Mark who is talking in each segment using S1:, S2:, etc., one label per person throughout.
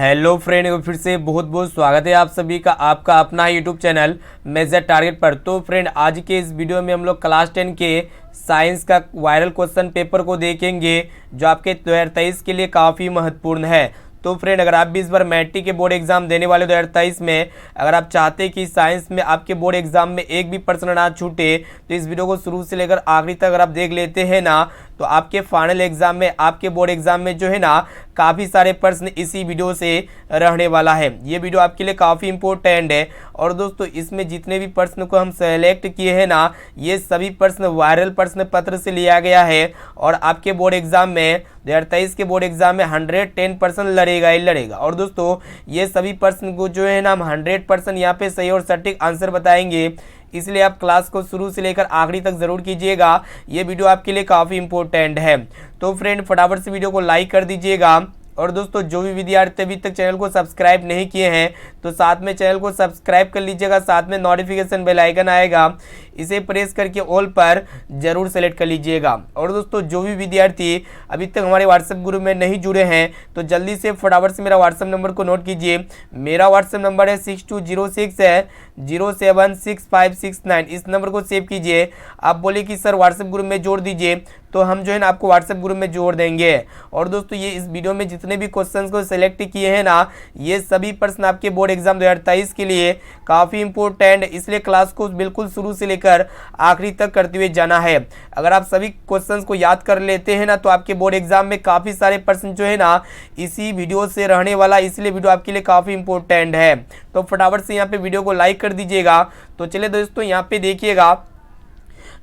S1: Hello friend, फिर से बहुत बहुत स्वागत है आप सभी का आपका अपना यूट्यूब चैनल मेजर टारगेट पर। तो फ्रेंड, आज के इस वीडियो में हम लोग क्लास 10 के साइंस का वायरल क्वेश्चन पेपर को देखेंगे जो आपके 2023 के लिए काफ़ी महत्वपूर्ण है। तो फ्रेंड, अगर आप भी इस बार मैट्रिक के बोर्ड एग्जाम देने वाले 2023 में अगर आप चाहते हैं कि साइंस में आपके बोर्ड एग्जाम में एक भी प्रश्न ना छूटे, तो इस वीडियो को शुरू से लेकर आखिरी तक अगर आप देख लेते हैं ना, तो आपके फाइनल एग्जाम में, आपके बोर्ड एग्जाम में जो है ना, काफ़ी सारे प्रश्न इसी वीडियो से रहने वाला है। ये वीडियो आपके लिए काफ़ी इंपॉर्टेंट है। और दोस्तों, इसमें जितने भी प्रश्न को हम सेलेक्ट किए हैं ना, ये सभी प्रश्न वायरल प्रश्न पत्र से लिया गया है और आपके बोर्ड एग्जाम में 2023 के बोर्ड एग्जाम में 110% लड़ेगा ही लड़ेगा। और दोस्तों, ये सभी प्रश्न को जो है ना, हम 100% यहाँ पे सही और सटीक आंसर बताएंगे, इसलिए आप क्लास को शुरू से लेकर आखिरी तक जरूर कीजिएगा। ये वीडियो आपके लिए काफ़ी इंपॉर्टेंट है। तो फ्रेंड, फटाफट से वीडियो को लाइक कर दीजिएगा। और दोस्तों, जो भी विद्यार्थी अभी तक चैनल को सब्सक्राइब नहीं किए हैं, तो साथ में चैनल को सब्सक्राइब कर लीजिएगा। साथ में नोटिफिकेशन बेल आइकन आएगा, इसे प्रेस करके ऑल पर जरूर सेलेक्ट कर लीजिएगा। और दोस्तों, जो भी विद्यार्थी अभी तक हमारे व्हाट्सएप ग्रुप में नहीं जुड़े हैं, तो जल्दी से फटाफट से मेरा व्हाट्सएप नंबर को नोट कीजिए। मेरा व्हाट्सएप नंबर है 6206076569। इस नंबर को सेव कीजिए। आप बोले कि सर व्हाट्सएप ग्रुप में जोड़ दीजिए, तो हम जो है ना आपको व्हाट्सएप ग्रुप में जोड़ देंगे। और दोस्तों, ये इस वीडियो में जितने भी क्वेश्चंस को सिलेक्ट किए हैं ना, ये सभी प्रश्न आपके बोर्ड एग्जाम 2023 के लिए काफ़ी इंपॉर्टेंट, इसलिए क्लास को बिल्कुल शुरू से लेकर आखिरी तक करते हुए जाना है। अगर आप सभी क्वेश्चंस को याद कर लेते हैं ना, तो आपके बोर्ड एग्जाम में काफ़ी सारे प्रश्न जो है ना, इसी वीडियो से रहने वाला, इसलिए वीडियो आपके लिए काफ़ी इंपॉर्टेंट है। तो फटाफट से यहाँ पे वीडियो को लाइक कर दीजिएगा। तो चलिए दोस्तों, यहाँ पे देखिएगा,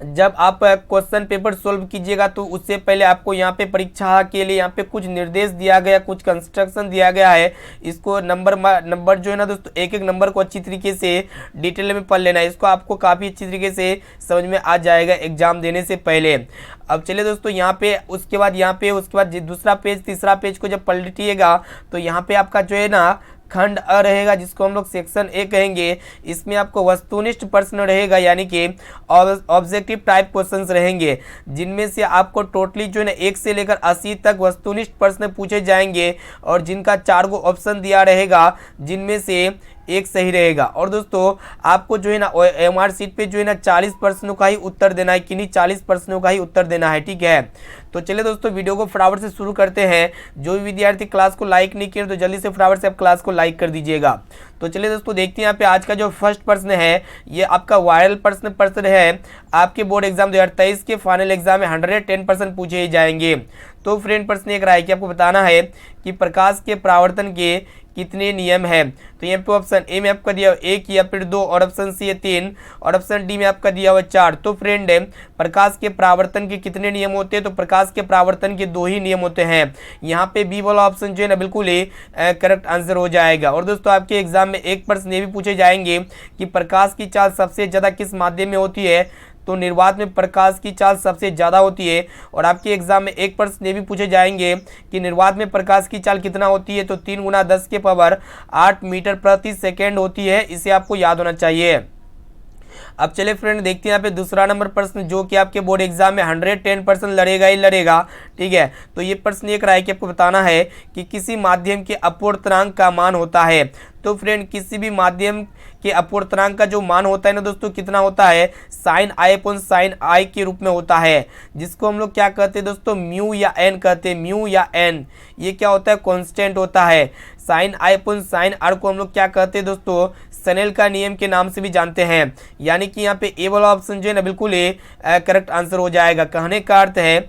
S1: जब आप क्वेश्चन पेपर सोल्व कीजिएगा, तो उससे पहले आपको यहाँ पे परीक्षा के लिए यहाँ पे कुछ निर्देश दिया गया, कुछ कंस्ट्रक्शन दिया गया है। इसको नंबर जो है ना दोस्तों, एक एक नंबर को अच्छी तरीके से डिटेल में पढ़ लेना है। इसको आपको काफ़ी अच्छी तरीके से समझ में आ जाएगा एग्जाम देने से पहले। अब चलिए दोस्तों, यहाँ पे उसके बाद दूसरा पेज, तीसरा पेज को जब पलटिएगा, तो यहाँ पे आपका जो है ना खंड अ रहेगा, जिसको हम लोग सेक्शन ए कहेंगे। इसमें आपको वस्तुनिष्ठ प्रश्न रहेगा, यानी कि ऑब्जेक्टिव टाइप क्वेश्चंस रहेंगे, जिनमें से आपको टोटली जो है ना 1 से लेकर 80 तक वस्तुनिष्ठ प्रश्न पूछे जाएंगे, और जिनका 4 गो ऑप्शन दिया रहेगा, जिनमें से एक सही रहेगा। और दोस्तों, आपको जो है ना एमआर सीट पे जो है ना 40 प्रश्नों का ही उत्तर देना है, किन्हीं 40 प्रश्नों का ही उत्तर देना है, ठीक है। तो चलिए दोस्तों, वीडियो को फटाफट से शुरू करते हैं। जो भी विद्यार्थी क्लास को लाइक नहीं किए, तो जल्दी से फटाफट से आप क्लास को लाइक कर दीजिएगा। तो चलिए दोस्तों, देखते हैं यहाँ पे आज का जो फर्स्ट प्रश्न है, ये आपका वायरल प्रश्न पत्र है। आपके बोर्ड एग्जाम 2023 के फाइनल एग्जाम में 110% पूछे जाएंगे। तो फ्रेंड, प्रश्न एक रहा है कि आपको बताना है कि प्रकाश के परावर्तन के कितने नियम हैं। तो यहाँ पे ऑप्शन ए में आपका दिया हुआ 1 या फिर 2, और ऑप्शन सी है 3, और ऑप्शन डी में आपका दिया हुआ 4। तो फ्रेंड, प्रकाश के परावर्तन के कितने नियम होते हैं? तो प्रकाश के परावर्तन के 2 ही नियम होते हैं। यहाँ पे बी वाला ऑप्शन जो है ना, बिल्कुल ही करेक्ट आंसर हो जाएगा। और दोस्तों, आपके एग्जाम में एक प्रश्न ये भी पूछे जाएंगे कि प्रकाश की चाल सबसे ज़्यादा किस माध्यम में होती है? तो निर्वात में प्रकाश की चाल सबसे ज़्यादा होती है। और आपके एग्जाम में एक प्रश्न ये भी पूछे जाएंगे कि निर्वात में प्रकाश की चाल कितना होती है? तो 3 × 10⁸ मीटर प्रति सेकेंड होती है। इसे आपको याद होना चाहिए। अब चले फ्रेंड, देखते हैं यहाँ पे दूसरा नंबर प्रश्न, जो कि आपके बोर्ड एग्जाम में 110% लड़ेगा ही लड़ेगा, ठीक है। तो ये प्रश्न एक रहा है कि आपको बताना है कि किसी माध्यम के अपवर्तनांक का मान होता है। तो फ्रेंड, किसी भी माध्यम के अपवर्तनांक का जो मान होता है ना दोस्तों, कितना होता है? sin i/sin i के रूप में होता है, जिसको हम लोग क्या कहते हैं दोस्तों? म्यू या एन कहते हैं। म्यू या एन, ये क्या होता है? कांस्टेंट होता है। sin i/sin r को हम लोग क्या कहते हैं दोस्तों? स्नेल का नियम के नाम से भी जानते हैं। यानी कि यहाँ पे ए वाला ऑप्शन जो है ना, बिल्कुल ही करेक्ट आंसर हो जाएगा। कहने का अर्थ है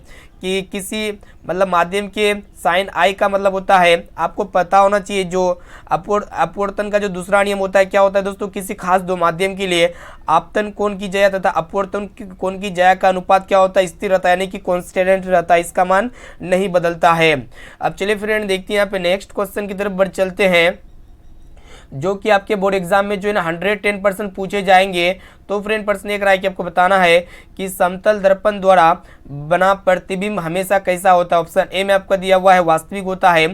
S1: कि किसी मतलब माध्यम के साइन आई का मतलब होता है, आपको पता होना चाहिए, जो अपवर्तन का जो दूसरा नियम होता है, क्या होता है दोस्तों? किसी खास 2 माध्यम के लिए आपतन कोण की ज्या तथा अपवर्तन कोण की ज्या का अनुपात क्या होता है? स्थिर रहता है, यानी कि कॉन्स्टेंट रहता है, इसका मान नहीं बदलता है। अब चलिए फ्रेंड, देखते हैं यहाँ पे नेक्स्ट क्वेश्चन की तरफ बढ़ चलते हैं, जो कि आपके बोर्ड एग्जाम में जो है ना 110% पूछे जाएंगे। तो फ्रेंड, प्रश्न एक रहा है कि आपको बताना है कि समतल दर्पण द्वारा बना प्रतिबिंब हमेशा कैसा होता है? ऑप्शन ए में आपका दिया हुआ है वास्तविक होता है,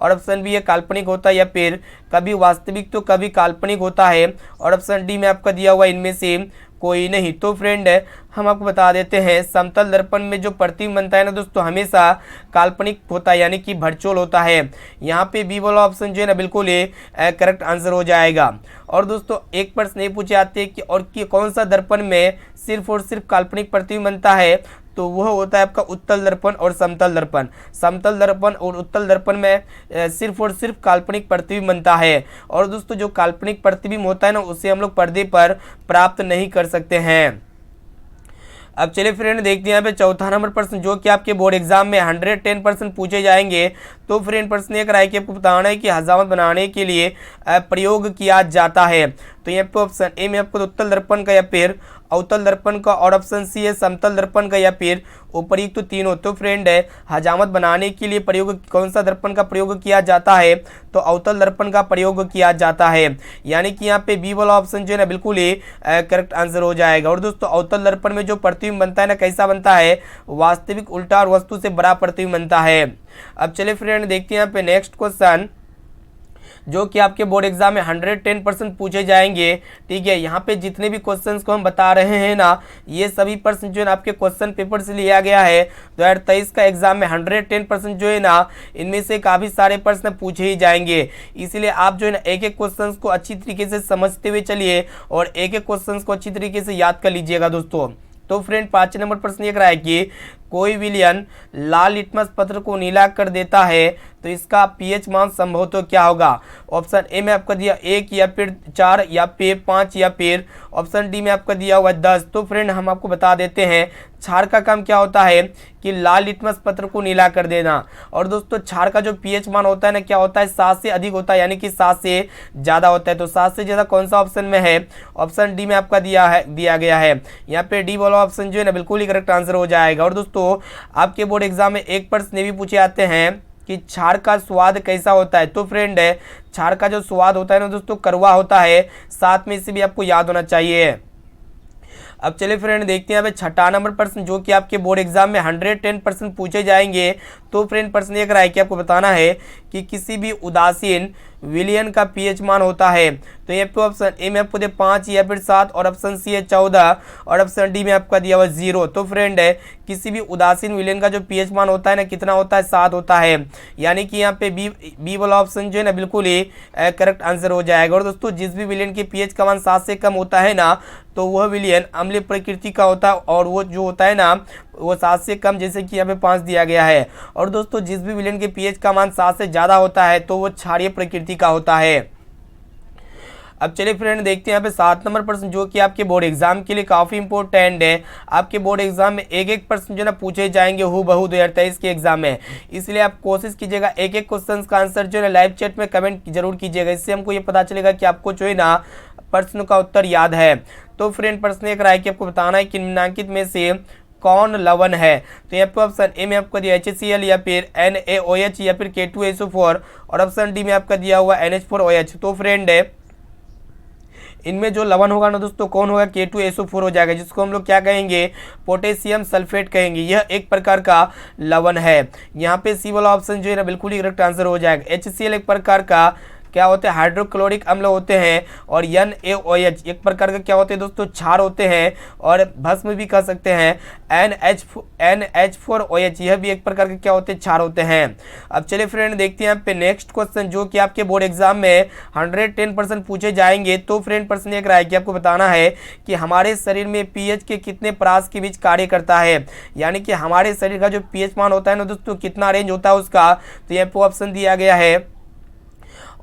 S1: और ऑप्शन बी है काल्पनिक होता है या फिर कभी वास्तविक तो कभी काल्पनिक होता है, और ऑप्शन डी में आपका दिया हुआ इनमें से कोई नहीं। तो फ्रेंड हम आपको बता देते हैं समतल दर्पण में जो प्रतिबिंब बनता है ना दोस्तों हमेशा काल्पनिक होता है यानी कि भरचोल होता है। यहाँ पे बी वाला ऑप्शन जो है ना बिल्कुल ये करेक्ट आंसर हो जाएगा। और दोस्तों एक प्रश्न ये पूछे आते हैं कि कौन सा दर्पण में सिर्फ और सिर्फ काल्पनिक प्रतिबिंब बनता है, तो वह होता है आपका उत्तल दर्पण और समतल दर्पण। समतल दर्पण और उत्तल दर्पण में सिर्फ और सिर्फ काल्पनिक प्रतिबिंब बनता है। और दोस्तों जो काल्पनिक प्रतिबिंब होता है ना उसे हम लोग पर्दे पर प्राप्त नहीं कर सकते हैं। अब चलिए फ्रेंड देखते हैं यहाँ पे चौथा नंबर प्रश्न जो कि आपके बोर्ड एग्जाम में 110% पूछे जाएंगे। तो फ्रेंड प्रश्न ये कराए कि आपको बताना है कि हजामत बनाने के लिए प्रयोग किया जाता है। तो यहाँ पे ऑप्शन ए में आपको उत्तल दर्पण का या फिर अवतल दर्पण का, और ऑप्शन सी है समतल दर्पण का या फिर उपर्युक्त तो तीनों। तो फ्रेंड हजामत बनाने के लिए प्रयोग कौन सा दर्पण का प्रयोग किया जाता है, तो अवतल दर्पण का प्रयोग किया जाता है। यानी कि यहाँ पे बी वाला ऑप्शन जो है ना बिल्कुल ही करेक्ट आंसर हो जाएगा। और दोस्तों अवतल दर्पण में जो प्रतिबिंब बनता है ना कैसा बनता है, वास्तविक उल्टा और वस्तु से बड़ा प्रतिबिंब बनता है। अब चलिए फ्रेंड देखते हैं यहाँ पे नेक्स्ट क्वेश्चन जो कि आपके बोर्ड एग्जाम में 110% पूछे जाएंगे। ठीक है, यहाँ पे जितने भी क्वेश्चंस को हम बता रहे हैं ना ये सभी प्रश्न जो है ना आपके क्वेश्चन पेपर से लिया गया है। 2023 का एग्जाम में 110% जो है ना इनमें से काफ़ी सारे प्रश्न पूछे ही जाएंगे। इसीलिए आप जो है ना एक एक क्वेश्चन को अच्छी तरीके से समझते हुए चलिए और एक एक क्वेश्चन को अच्छी तरीके से याद कर लीजिएगा दोस्तों। तो फ्रेंड 5 नंबर प्रश्न ये करा है कि कोई विलयन लाल लिटमस पत्र को नीला कर देता है तो इसका पीएच मान संभव तो क्या होगा। ऑप्शन ए में आपका दिया 1 या फिर 4 या फिर 5 या फिर ऑप्शन डी में आपका दिया हुआ 10। तो फ्रेंड हम आपको बता देते हैं क्षार का काम क्या होता है कि लाल लिटमस पत्र को नीला कर देना। और दोस्तों क्षार का जो पीएच मान होता है ना क्या होता है 7 से अधिक होता है यानी कि 7 से ज़्यादा होता है। तो 7 से ज़्यादा कौन सा ऑप्शन में है, ऑप्शन डी में आपका दिया गया है। यहाँ पे डी वाला ऑप्शन जो है ना बिल्कुल ही करेक्ट आंसर हो जाएगा। और दोस्तों आपके बोर्ड एग्जाम में एक प्रश्न भी पूछे आते हैं कि क्षार का स्वाद कैसा होता है। तो फ्रेंड क्षार का जो स्वाद होता है ना दोस्तों कड़वा होता है, साथ में इसे भी आपको याद होना चाहिए। अब चलिए फ्रेंड देखते हैं यहाँ पे छठा नंबर प्रश्न जो कि आपके बोर्ड एग्जाम में 110% पूछे जाएंगे। तो फ्रेंड प्रश्न ये कराए कि आपको बताना है कि किसी भी उदासीन विलयन का पीएच मान होता है। तो यहाँ पे ऑप्शन ए में आपको दिया 5 या फिर 7 और ऑप्शन सी है 14 और ऑप्शन डी में आपका दिया हुआ 0। तो फ्रेंड किसी भी उदासीन विलयन का जो पीएच मान होता है ना कितना होता है 7 होता है। यानी कि यहाँ पे बी वाला ऑप्शन जो है ना बिल्कुल ही करेक्ट आंसर हो जाएगा। और दोस्तों जिस भी विलयन के पीएच का मान 7 से कम होता है ना तो वह विलयन अम्लीय प्रकृति का होता है, और वो जो होता है ना वो 7 से कम जैसे कि यहाँ पे 5 दिया गया है। और दोस्तों जिस भी विलयन के पीएच का मान 7 से ज़्यादा होता है तो वो क्षारीय प्रकृति का होता है। अब चलिए फ्रेंड देखते हैं यहाँ पे 7 नंबर प्रश्न जो कि आपके बोर्ड एग्जाम के लिए काफ़ी इंपॉर्टेंट है। आपके बोर्ड एग्जाम में एक एक प्रश्न जो ना पूछे जाएंगे हूबहू 2023 के एग्जाम में, इसलिए आप कोशिश कीजिएगा एक एक क्वेश्चन का आंसर जो है लाइव चैट में कमेंट जरूर कीजिएगा। इससे हमको ये पता चलेगा कि आपको जो है ना प्रश्न का उत्तर याद है। तो फ्रेंड प्रश्न एक राय कि आपको बताना है कि निम्नलिखित में से कौन लवण है। तो यहाँ पे ऑप्शन ए में आपका दिया HCl या फिर NaOH या फिर K2SO4 और ऑप्शन डी में आपका दिया हुआ NH4OH। तो फ्रेंड इनमें जो लवण होगा ना दोस्तों कौन होगा, K2SO4 हो जाएगा, जिसको हम लोग क्या कहेंगे पोटेशियम सल्फेट कहेंगे। यह एक प्रकार का लवण है। यहाँ पे सी वाला ऑप्शन जो है ना बिल्कुल ही करेक्ट आंसर हो जाएगा। HCl एक प्रकार का क्या होते हैं हाइड्रोक्लोरिक अम्ल होते हैं, और NaOH एक प्रकार का क्या होते हैं दोस्तों क्षार होते हैं और भस्म भी कह सकते हैं। NH4OH यह भी एक प्रकार के क्या होते हैं क्षार होते हैं। अब चलिए फ्रेंड देखते हैं यहाँ पे नेक्स्ट क्वेश्चन जो कि आपके बोर्ड एग्जाम में 110% पूछे जाएंगे। तो फ्रेंड प्रश्न एक राय कि आपको बताना है कि हमारे शरीर में पीएच के कितने परास के बीच कार्य करता है, यानी कि हमारे शरीर का जो पीएच मान होता है ना दोस्तों कितना रेंज होता है उसका। तो यहाँ पे ऑप्शन दिया गया है।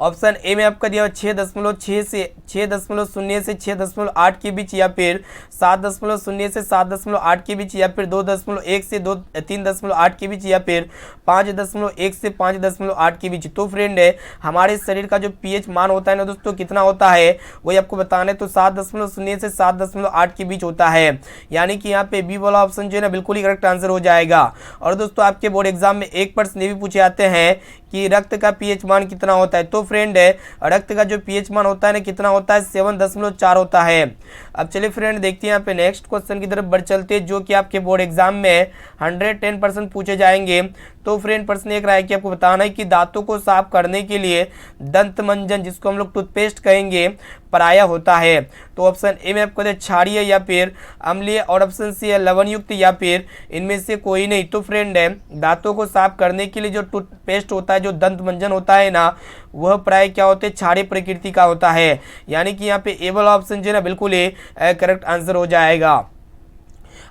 S1: ऑप्शन ए में आपका दिया 6.6 से 6.0 से 6.8 के बीच या फिर 7.0 से 7.8 के बीच या फिर 2.1 से 3.8 के बीच या फिर 5.1 से 5.8 के बीच। तो फ्रेंड हमारे शरीर का जो पीएच मान होता है ना दोस्तों कितना होता है वही आपको बताना है। तो 7.0 से 7.8 के बीच होता है, यानी कि यहाँ पे बी वाला ऑप्शन जो है ना बिल्कुल ही करेक्ट आंसर हो जाएगा। और दोस्तों आपके बोर्ड एग्जाम में एक प्रश्न ये भी पूछे आते हैं कि रक्त का पीएच मान कितना होता है। तो फ्रेंड रक्त का जो पीएच मान होता है ना कितना होता है 7.4 होता है। अब चलिए फ्रेंड देखते हैं यहाँ पे नेक्स्ट क्वेश्चन की तरफ बढ़ चलते हैं, जो कि आपके बोर्ड एग्जाम में 110% पूछे जाएंगे। तो फ्रेंड प्रश्न एक रहा है कि आपको बताना है कि दांतों को साफ करने के लिए दंत मंजन, जिसको हम लोग टूथपेस्ट कहेंगे, पराया होता है। तो ऑप्शन ए में आपको क्षारीय या फिर अम्लीय, और ऑप्शन सी है लवण युक्त, या फिर इनमें से कोई नहीं। तो फ्रेंड दांतों को साफ करने के लिए जो टूथपेस्ट होता है, जो दंत मंजन होता है ना, वह प्राय क्या होते हैं, क्षारीय प्रकृति का होता है। यानी कि यहाँ पे ए वाला ऑप्शन जो है ना बिल्कुल ही करेक्ट आंसर हो जाएगा।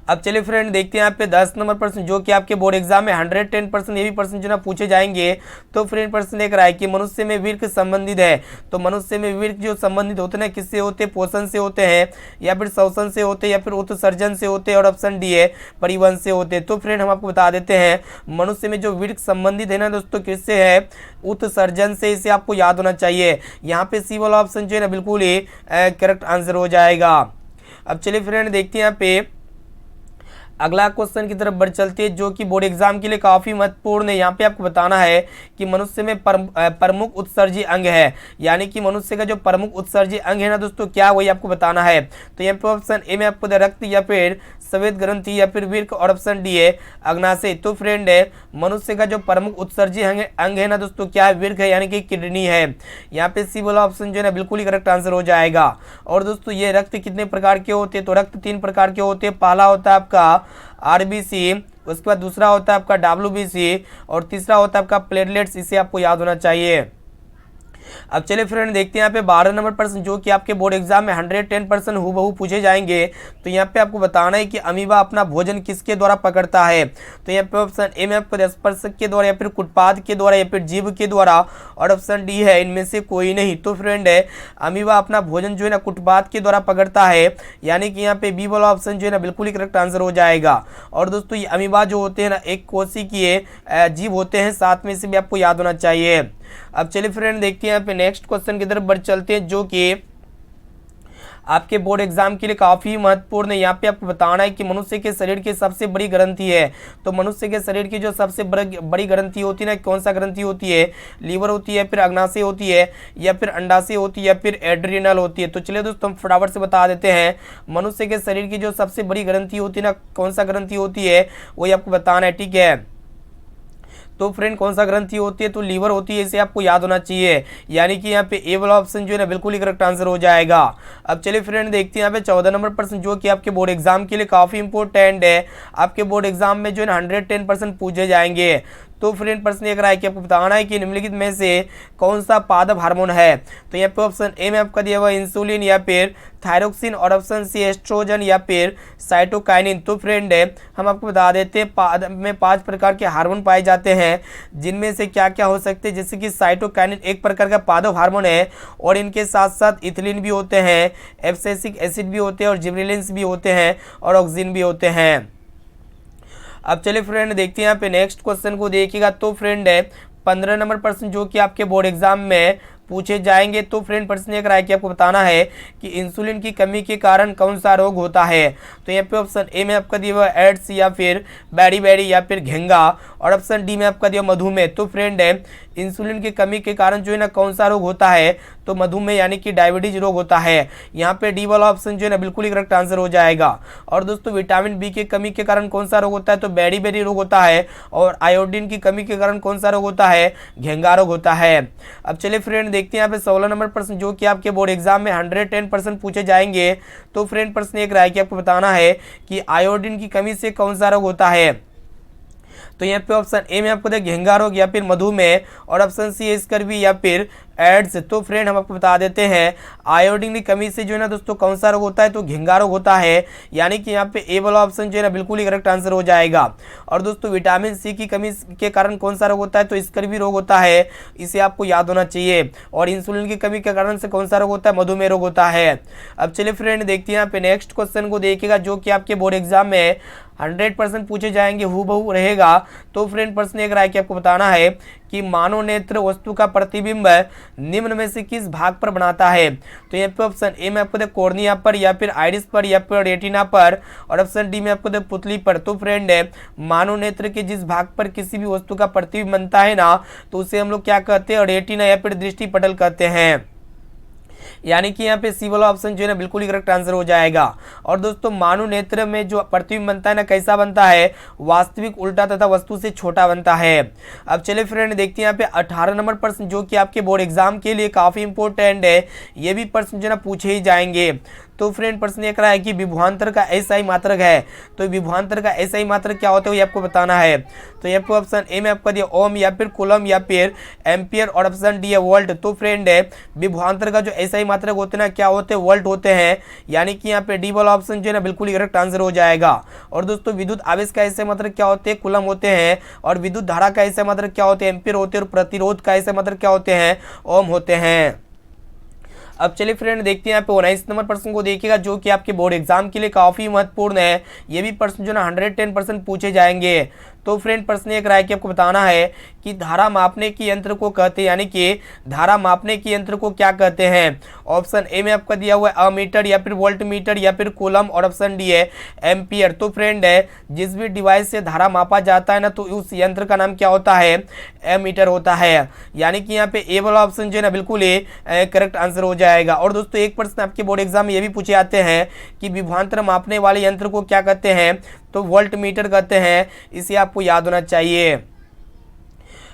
S1: अब चलिए फ्रेंड देखते हैं यहाँ पे 10 नंबर प्रश्न, जो कि आपके बोर्ड एग्जाम में 110% ये भी प्रश्न जो ना पूछे जाएंगे। तो फ्रेंड प्रश्न लेकर आए कि मनुष्य में वीर्य संबंधित है। तो मनुष्य में वीर्य जो संबंधित होते हैं ना, किससे होते हैं, पोषण से होते हैं, या फिर श्वसन से होते हैं, या फिर उत्सर्जन से होते हैं, और ऑप्शन डी है परिवहन से होते हैं। तो फ्रेंड हम आपको बता देते हैं, मनुष्य में जो वीर्य संबंधित है ना दोस्तों, किससे है, उत्सर्जन से। इसे आपको याद होना चाहिए। यहाँ पे सी वाला ऑप्शन जो है ना बिल्कुल ही करेक्ट आंसर हो जाएगा। अब चलिए फ्रेंड देखते हैं यहाँ पे अगला क्वेश्चन की तरफ बढ़ चलते हैं, जो कि बोर्ड एग्जाम के लिए काफी महत्वपूर्ण है। यहाँ पे आपको बताना है कि मनुष्य में प्रमुख उत्सर्जी अंग है। यानी कि मनुष्य का जो प्रमुख उत्सर्जी अंग है ना दोस्तों, क्या वही आपको बताना है। तो यहाँ पे ऑप्शन ए में आपको रक्त, या फिर श्वेत ग्रंथि, या फिर वीर्य, और ऑप्शन डी है अग्नाशय। तो फ्रेंड मनुष्य का जो प्रमुख उत्सर्जी अंग है ना दोस्तों, क्या है, वीर्य है, यानी कि किडनी है। यहाँ पे सी वाला ऑप्शन जो है ना बिल्कुल ही करेक्ट आंसर हो जाएगा। और दोस्तों ये रक्त कितने प्रकार के होते हैं, तो रक्त 3 प्रकार के होते हैं। पहला होता है आपका आरबीसी, उसके बाद दूसरा होता है आपका डब्ल्यूबीसी, और तीसरा होता है आपका प्लेटलेट्स। इसे आपको याद होना चाहिए। अब चलिए फ्रेंड देखते हैं यहाँ पे 12 नंबर प्रश्न, जो कि आपके बोर्ड एग्जाम में 110% हूबहू पूछे जाएंगे। तो यहाँ पे आपको बताना है कि अमीबा अपना भोजन किसके द्वारा पकड़ता है। तो यहाँ पे ऑप्शन ए में आपको स्पर्शक के द्वारा, या फिर कुटपाद के द्वारा, या फिर जीभ के द्वारा, और ऑप्शन डी है इनमें से कोई नहीं। तो फ्रेंड अमीबा अपना भोजन जो है ना कुटपाद के द्वारा पकड़ता है। यानी कि यहाँ पे बी वाला ऑप्शन जो है ना बिल्कुल ही करेक्ट आंसर हो जाएगा। और दोस्तों ये अमीबा जो होते हैं ना, एक कोशिकीय जीव होते हैं, साथ में से भी आपको याद होना चाहिए। अब चलिए फ्रेंड देखते हैं यहाँ पे नेक्स्ट क्वेश्चन की तरफ बढ़ चलते हैं, जो कि आपके बोर्ड एग्जाम के लिए काफी महत्वपूर्ण है। यहाँ पे आपको बताना है कि मनुष्य के शरीर की सबसे बड़ी ग्रंथि है। तो मनुष्य के शरीर की जो सबसे बड़ी ग्रंथि होती है ना, कौन सा ग्रंथि होती है, लीवर होती है, फिर अग्नाशय होती है, या फिर अंडाशय होती है, या फिर एड्रिनल होती है। तो चलिए दोस्तों हम फटाफट से बता देते हैं, मनुष्य के शरीर की जो सबसे बड़ी ग्रंथि होती है ना, कौन सा ग्रंथि होती है, वही आपको बताना है, ठीक है। तो फ्रेंड कौन सा ग्रंथि होती है, तो लीवर होती है। इसे आपको याद होना चाहिए। यानी कि यहाँ पे ए वाला ऑप्शन जो है ना बिल्कुल ही करेक्ट आंसर हो जाएगा। अब चलिए फ्रेंड देखते हैं यहाँ पे 14 नंबर प्रश्न, जो कि आपके बोर्ड एग्जाम के लिए काफी इंपॉर्टेंट है। आपके बोर्ड एग्जाम में जो है ना 110% पूछे जाएंगे। तो फ्रेंड प्रश्न एक रहा है कि आपको बताना है कि निम्नलिखित में से कौन सा पादप हार्मोन है। तो यहाँ पे ऑप्शन ए में आपका दिया हुआ इंसुलिन, या फिर थायरोक्सिन, और ऑप्शन सी एस्ट्रोजन, या फिर साइटोकाइनिन। तो फ्रेंड हम आपको बता देते हैं, पादप में 5 प्रकार के हार्मोन पाए जाते हैं, जिनमें से क्या क्या हो सकते हैं, जैसे कि साइटोकाइनिन एक प्रकार का पादप हार्मोन है, और इनके साथ साथ इथिलीन भी होते हैं, एब्सिसिक एसिड भी होते हैं, और जिबरेलिन्स भी होते हैं, और ऑक्सीजन भी होते हैं। अब चलिए फ्रेंड देखते हैं यहाँ पे नेक्स्ट क्वेश्चन को देखिएगा। तो फ्रेंड 15 नंबर प्रश्न, जो कि आपके बोर्ड एग्जाम में पूछे जाएंगे। तो फ्रेंड प्रश्न एक रहा है कि आपको बताना है कि इंसुलिन की कमी के कारण कौन सा रोग होता है। तो यहाँ पे ऑप्शन ए में आपका दिया हुआ एड्स, या फिर बैडी, या फिर घेंगा, और ऑप्शन डी में आपका दिया मधुमेह। तो फ्रेंड इंसुलिन की कमी के कारण जो है ना कौन सा रोग होता है, तो मधुमेह यानी कि डायबिटीज रोग होता है। यहाँ पे डी वाला ऑप्शन जो है ना बिल्कुल ही करेक्ट आंसर हो जाएगा। और दोस्तों विटामिन बी की कमी के कारण कौन सा रोग होता है, तो बैडी रोग होता है। और आयोडीन की कमी के कारण कौन सा रोग होता है, घेंगा रोग होता है। अब चलिए फ्रेंड देखते हैं यहाँ पे 16 नंबर प्रश्न, जो कि आपके बोर्ड एग्जाम में 110% पूछे जाएंगे। तो फ्रेंड प्रश्न एक रहा है कि आपको बताना है कि आयोडीन की कमी से कौन सा रोग होता है। तो यहाँ पे ऑप्शन ए में आपको देखिए घेंगा रोग, या फिर मधुमेह, और ऑप्शन सी स्कर्वी, या फिर एड्स। तो फ्रेंड हम आपको बता देते हैं, आयोडीन की कमी से जो है ना दोस्तों कौन सा रोग होता है, तो घेंगा रोग होता है। यानी कि यहाँ पे ए वाला ऑप्शन जो है ना बिल्कुल ही करेक्ट आंसर हो जाएगा। और दोस्तों विटामिन सी की कमी के कारण कौन सा रोग होता है, तो स्कर्वी रोग होता है। इसे आपको याद होना चाहिए। और इंसुलिन की कमी के कारण से कौन सा रोग होता है, मधुमेह रोग होता है। अब चलिए फ्रेंड देखते हैं यहाँ पे नेक्स्ट क्वेश्चन को देखिएगा, जो कि आपके बोर्ड एग्जाम में 100% पूछे जाएंगे, हूबहू रहेगा। तो फ्रेंड प्रश्न एक रहा है कि आपको बताना है कि मानव नेत्र वस्तु का प्रतिबिंब निम्न में से किस भाग पर बनाता है। तो यहाँ पे ऑप्शन ए में आपको दे कॉर्निया पर, या फिर आइरिस पर, या फिर रेटिना पर, और ऑप्शन डी में आपको दे पुतली पर। तो फ्रेंड मानव नेत्र के जिस भाग पर किसी भी वस्तु का प्रतिबिंब बनता है ना, तो उसे हम लोग क्या कहते हैं, रेटिना या फिर दृष्टि पटल कहते हैं। यानी कि यहाँ पे सी वाला ऑप्शन जो है ना बिल्कुल ही करेक्ट आंसर हो जाएगा। और दोस्तों मानव नेत्र में जो प्रतिबिंब बनता है ना कैसा बनता है, वास्तविक, उल्टा तथा वस्तु से छोटा बनता है। अब चलिए फ्रेंड देखते हैं यहाँ पे 18 नंबर प्रश्न जो कि आपके बोर्ड एग्जाम के लिए काफी इंपॉर्टेंट है, ये भी प्रश्न जो है ना पूछे ही जाएंगे। तो फ्रेंड प्रश्न ये कह रहा है कि विभवांतर का एसआई मात्रक है, तो विभवांतर का एसआई मात्रक क्या होता है ये आपको बताना है। तो ये आपको ऑप्शन ए में आपका दिया ओम या फिर कूलम या फिर एम्पियर और ऑप्शन डी है वोल्ट। तो फ्रेंड है विभवांतर का जो एसआई मात्रक होते हैं ना क्या होते हैं, वोल्ट होते हैं, यानी कि यहाँ पे डी वाला ऑप्शन जो है ना बिल्कुल ही करेक्ट आंसर हो जाएगा। और दोस्तों विद्युत आवेश का एसआई मात्रक क्या होते हैं, कूलम होते हैं, और विद्युत धारा का एसआई मात्रक क्या होते हैं, एम्पियर होते हैं, और प्रतिरोध का एसआई मात्रक क्या होते हैं, ओम होते हैं। अब चलिए फ्रेंड देखते हैं यहाँ पे 19 नंबर प्रश्न को देखिएगा जो कि आपके बोर्ड एग्जाम के लिए काफी महत्वपूर्ण है, ये भी प्रश्न जो ना 110% पूछे जाएंगे। तो फ्रेंड प्रश्न एक राय कि आपको बताना है कि धारा मापने की यंत्र को कहते हैं, यानी कि धारा मापने की यंत्र को क्या कहते हैं। ऑप्शन ए में आपका दिया हुआ है अमीटर या फिर वोल्ट मीटर या फिर कूलम, और ऑप्शन डी है एम्पियर। तो फ्रेंड है जिस भी डिवाइस से धारा मापा जाता है ना तो उस यंत्र का नाम क्या होता है, एमीटर होता है। यानी कि यहाँ पे ए वाला ऑप्शन जो है ना बिल्कुल ही करेक्ट आंसर हो जाएगा। और दोस्तों एक प्रश्न आपके बोर्ड एग्जाम में ये भी पूछे जाते हैं कि विभवांतर मापने वाले यंत्र को क्या कहते हैं, तो वोल्ट मीटर कहते हैं, इसे आपको याद होना चाहिए।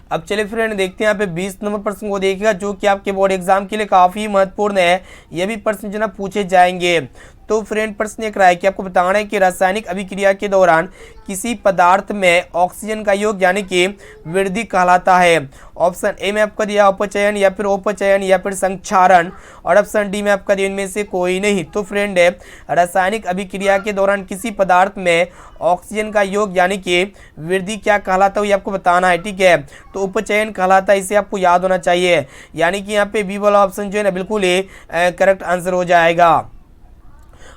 S1: अब चलिए फ्रेंड देखते हैं यहाँ पे 20 नंबर प्रश्न को देखिएगा जो कि आपके बोर्ड एग्जाम के लिए काफी महत्वपूर्ण है, ये भी प्रश्न जो ना पूछे जाएंगे। तो फ्रेंड प्रश्न एक राय कि आपको बताना है कि रासायनिक अभिक्रिया के दौरान किसी पदार्थ में ऑक्सीजन का योग यानी कि वृद्धि कहलाता है। ऑप्शन ए में आपका दिया अपचयन या फिर उपचयन या फिर संक्षारण, और ऑप्शन डी में आपका दिया इनमें से कोई नहीं। तो फ्रेंड है रासायनिक अभिक्रिया के दौरान किसी पदार्थ में ऑक्सीजन का योग यानी कि वृद्धि क्या कहलाता है ये आपको बताना है, ठीक है। तो उपचयन कहलाता है, इसे आपको याद होना चाहिए। यानी कि यहाँ पे बी वाला ऑप्शन जो है ना बिल्कुल ही करेक्ट आंसर हो जाएगा।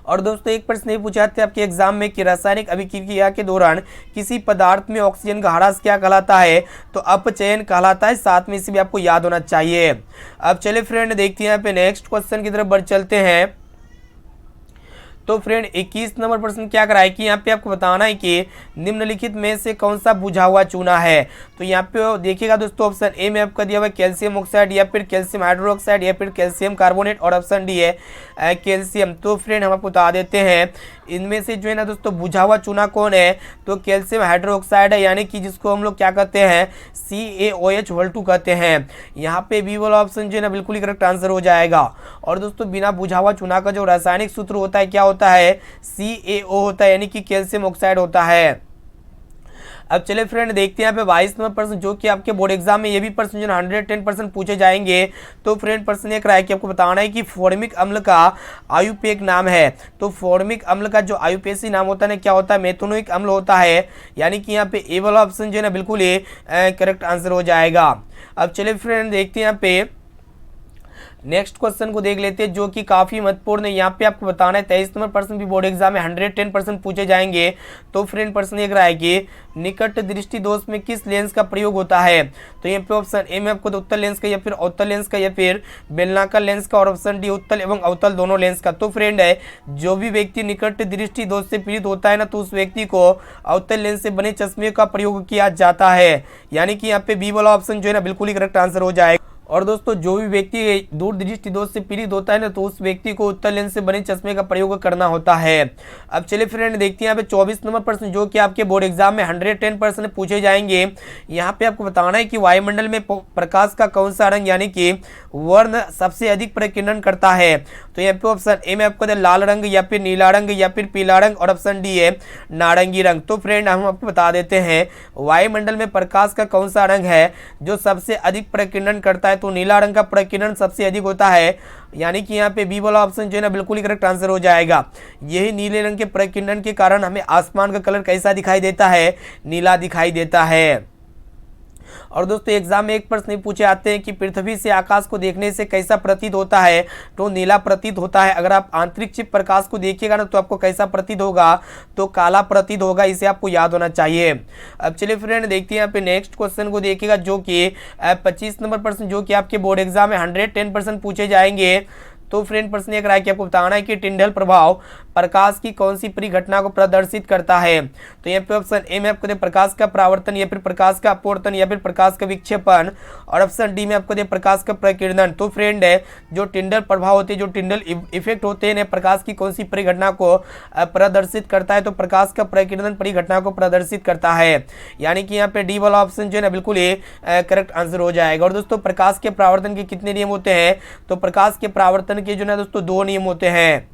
S1: और दोस्तों एक प्रश्न ये पूछा जाता है आपके एग्जाम में कि रासायनिक अभिक्रिया के दौरान किसी पदार्थ में ऑक्सीजन का ह्रास क्या कहलाता है, तो अपचयन कहलाता है, साथ में इसे भी आपको याद होना चाहिए। अब चलिए फ्रेंड देखते हैं यहाँ पे नेक्स्ट क्वेश्चन की तरफ बढ़ चलते हैं। तो फ्रेंड 21 नंबर प्रश्न क्या कराए कि यहाँ पे आपको बताना है कि निम्नलिखित में से कौन सा बुझा हुआ चूना है। तो यहाँ पे देखिएगा दोस्तों ऑप्शन ए में आपका दिया हुआ है कैल्शियम ऑक्साइड या फिर कैल्शियम हाइड्रोक्साइड या फिर कैल्शियम कार्बोनेट, और ऑप्शन डी है कैल्शियम। तो फ्रेंड हम आपको बता देते हैं इनमें से जो है ना दोस्तों बुझा हुआ चूना कौन है, तो कैल्शियम हाइड्रोक्साइड है, यानी कि जिसको हम लोग क्या कहते हैं CaOH कहते हैं। यहाँ पे बी वाला ऑप्शन जो है ना बिल्कुल ही करेक्ट आंसर हो जाएगा। और दोस्तों बिना बुझा हुआ चूना का जो रासायनिक सूत्र होता है क्या होता है, CaO होता है, यानी कि कैल्शियम ऑक्साइड होता है। अब चलिए फ्रेंड देखते हैं यहाँ पे 22 नंबर प्रश्न जो कि आपके बोर्ड एग्जाम में ये भी प्रश्न जो 110% पूछे जाएंगे। तो फ्रेंड प्रश्न एक राय कि आपको बताना है कि फॉर्मिक अम्ल का आयुपेक नाम है। तो फॉर्मिक अम्ल का जो आयुपेसी नाम होता है क्या होता है, मेथनोइक अम्ल होता है। यानी कि यहाँ पे ए वाला ऑप्शन जो है ना बिल्कुल ही करेक्ट आंसर हो जाएगा। अब चलिए फ्रेंड देखते हैं यहाँ पे नेक्स्ट क्वेश्चन को देख लेते हैं जो कि काफी महत्वपूर्ण है। यहाँ पे आपको बताना है 23 नंबर प्रश्न भी बोर्ड एग्जाम में 110% पूछे जाएंगे। तो फ्रेंड प्रश्न देख रहा है कि निकट दृष्टि दोष में किस लेंस का प्रयोग होता है। तो यहाँ पे ऑप्शन ए में आपको उत्तल लेंस का या फिर अवतल लेंस का या फिर बेलनाकार लेंस का, और ऑप्शन डी उत्तल एवं अवतल दोनों लेंस का। तो फ्रेंड है जो भी व्यक्ति निकट दृष्टि दोष से पीड़ित होता है ना तो उस व्यक्ति को अवतल लेंस से बने चश्मे का प्रयोग किया जाता है। यानी कि यहाँ पे बी वाला ऑप्शन जो है ना बिल्कुल ही करेक्ट आंसर हो जाएगा। और दोस्तों जो भी व्यक्ति दूर दृष्टि दोष से पीड़ित होता है ना तो उस व्यक्ति को उत्तल लेंस से बने चश्मे का प्रयोग करना होता है। अब चलिए फ्रेंड देखते हैं यहाँ पे 24 नंबर प्रश्न जो कि आपके बोर्ड एग्जाम में 110% पूछे जाएंगे। यहाँ पे आपको बताना है कि वायुमंडल में प्रकाश का कौन सा रंग यानी कि वर्ण सबसे अधिक प्रकीर्णन करता है। तो यहाँ पे ऑप्शन ए में आपको लाल रंग या फिर नीला रंग या फिर पीला रंग, और ऑप्शन डी है नारंगी रंग। तो फ्रेंड हम आपको बता देते हैं वायुमंडल में प्रकाश का कौन सा रंग है जो सबसे अधिक प्रकीर्णन करता है, तो नीला रंग का प्रकीर्णन सबसे अधिक होता है। यानी कि यहाँ पे बी वाला ऑप्शन जो है ना बिल्कुल ही करेक्ट आंसर हो जाएगा। यही नीले रंग के प्रकीर्णन के कारण हमें आसमान का कलर कैसा दिखाई देता है, नीला दिखाई देता है। और दोस्तों एग्जाम में एक प्रश्न पूछे आते हैं कि पृथ्वी से आकाश को देखने से कैसा प्रतीत होता है, तो नीला प्रतीत होता है। अगर आप आंतरिक प्रकाश को देखिएगा ना तो आपको कैसा प्रतीत होगा, तो काला प्रतीत होगा, इसे आपको याद होना चाहिए। अब चलिए फ्रेंड देखते हैं यहाँ पे नेक्स्ट क्वेश्चन को देखिएगा जो कि 25 नंबर प्रश्न जो कि आपके बोर्ड एग्जाम में 110% पूछे जाएंगे। तो फ्रेंड प्रश्न एक रहा है कि आपको बताना है कि टिंडल प्रभाव प्रकाश की कौन सी परिघटना को प्रदर्शित करता है। तो यहाँ पे ऑप्शन ए में आपको दे प्रकाश का परावर्तन या फिर प्रकाश का अपवर्तन या फिर प्रकाश का विक्षेपण, और ऑप्शन डी में आपको दे प्रकाश का प्रकीर्णन। तो फ्रेंड है जो टिंडल प्रभाव होते हैं, जो टिंडल इफेक्ट होते हैं, प्रकाश की कौन सी परिघटना को प्रदर्शित करता है, तो प्रकाश का प्रकीर्णन परिघटना को प्रदर्शित करता है। यानी कि यहाँ पे डी वाला ऑप्शन जो है ना बिल्कुल ये करेक्ट आंसर हो जाएगा। और दोस्तों प्रकाश के परावर्तन के कितने नियम होते हैं, तो प्रकाश के परावर्तन के जो ना दोस्तों 2 नियम होते हैं।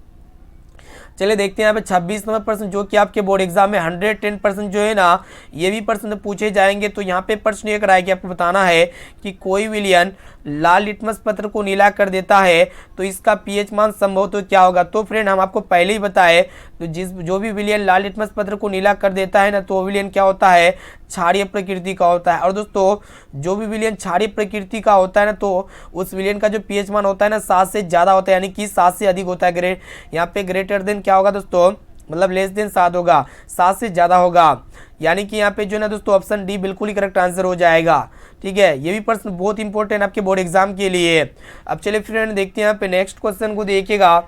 S1: चलिए देखते हैं यहाँ पे 26 नंबर प्रश्न जो कि आपके बोर्ड एग्जाम में 110% जो है ना ये भी प्रश्न पूछे जाएंगे। तो यहाँ पे प्रश्न एक रहा है कि आपको बताना है कि कोई विलयन लाल लिटमस पत्र को नीला कर देता है तो इसका पीएच मान संभव तो क्या होगा। तो फ्रेंड हम आपको पहले ही बताए, तो जो भी विलयन लाल लिटमस पत्र को नीला कर देता है ना, तो विलयन क्या होता है, क्षारीय प्रकृति का होता है। और दोस्तों जो भी विलयन क्षारीय प्रकृति का होता है ना, तो उस विलयन का जो पीएच मान होता है ना 7 से ज़्यादा होता है, यानी कि 7 से अधिक होता है। यहाँ पे ग्रेटर देन क्या होगा दोस्तों, मतलब लेस देन 7 होगा, 7 से ज़्यादा होगा। यानी कि यहाँ पे जो है ना दोस्तों ऑप्शन डी बिल्कुल ही करेक्ट आंसर हो जाएगा। ठीक है, ये भी प्रश्न बहुत इंपॉर्टेंट आपके बोर्ड एग्जाम के लिए। अब चलिए फ्रेंड देखते हैं यहाँ पे नेक्स्ट क्वेश्चन को देखिएगा।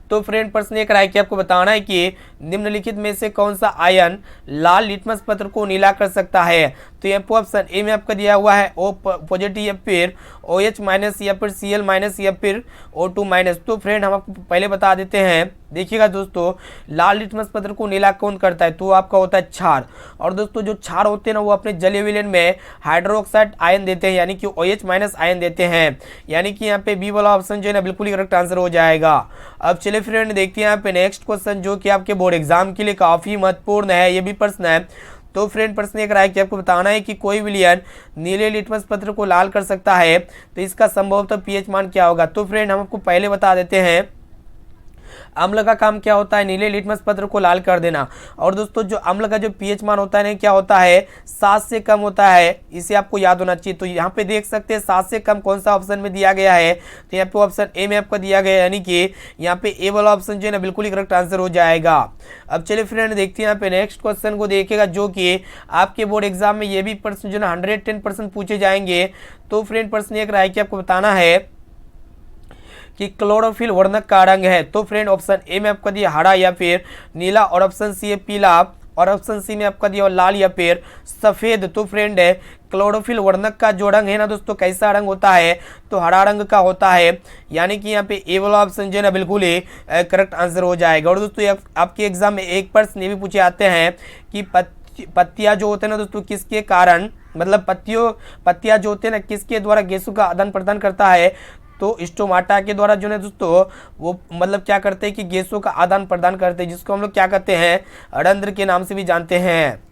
S1: तो फ्रेंड प्रश्न एक रहा है कि आपको बताना है कि निम्नलिखित में से कौन सा आयन लाल लिटमस पत्र को नीला कर सकता है। तो यहाँ पर ऑप्शन ए में आपका दिया हुआ है O पॉजिटिव या फिर OH माइनस या फिर Cl माइनस या फिर O2 माइनस। तो फ्रेंड हम आपको पहले बता देते हैं, देखिएगा दोस्तों लाल लिटमस पत्र को नीला कौन करता है, तो आपका होता है क्षार। और दोस्तों जो क्षार होते हैं ना वो अपने जलीय विलयन में हाइड्रोक्साइड आयन देते हैं, यानी कि OH माइनस आयन देते हैं। यानी कि यहाँ पे बी वाला ऑप्शन जो है ना बिल्कुल ही करेक्ट आंसर हो जाएगा। अब चलिए फ्रेंड देखते हैं यहाँ पे नेक्स्ट क्वेश्चन जो कि आपके बोर्ड एग्जाम के लिए काफी महत्वपूर्ण है, ये भी प्रश्न है। तो फ्रेंड प्रश्न एक रहा है कि आपको बताना है कि कोई विलयन नीले लिटमस पत्र को लाल कर सकता है तो इसका संभवतः पीएच मान क्या होगा। तो फ्रेंड हम आपको पहले बता देते हैं अम्ल का काम क्या होता है, नीले लिटमस पत्र को लाल कर देना। और दोस्तों जो अम्ल का जो पीएच मान होता है क्या होता है, 7 से कम होता है, इसे आपको याद होना चाहिए। तो यहाँ पे देख सकते हैं 7 से कम कौन सा ऑप्शन में दिया गया है, तो यहाँ पे ऑप्शन ए में आपको दिया गया है, यानी कि यहाँ पे ए वाला ऑप्शन जो है ना बिल्कुल ही करेक्ट आंसर हो जाएगा। अब चलिए फ्रेंड देखते हैं यहाँ पे नेक्स्ट क्वेश्चन को देखिएगा जो कि आपके बोर्ड एग्जाम में ये भी प्रश्न जो है ना 110% पूछे जाएंगे। तो फ्रेंड प्रश्न एक रहा है कि आपको बताना है कि क्लोरोफिल वर्णक का रंग है। तो फ्रेंड ऑप्शन ए में आपका दिया हरा या फिर नीला, और ऑप्शन सी है पीला, और ऑप्शन सी में आपका दिया लाल या फिर सफेद। तो फ्रेंड है क्लोरोफिल वर्णक का जो रंग है ना दोस्तों कैसा रंग होता है, तो हरा रंग का होता है। यानी कि यहाँ पे ए वाला ऑप्शन जो है ना बिल्कुल ही करेक्ट आंसर हो जाएगा। और दोस्तों आपके एग्जाम में एक प्रश्न ये भी पूछे आते हैं कि पत्तियां जो होते हैं ना दोस्तों किसके कारण, मतलब पत्तियां जो होते हैं ना किसके द्वारा गैसों का आदान प्रदान करता है, तो स्टोमाटा के द्वारा जो है दोस्तों वो मतलब क्या करते हैं कि गैसों का आदान प्रदान करते हैं, जिसको हम लोग क्या कहते हैं, रंध्र के नाम से भी जानते हैं।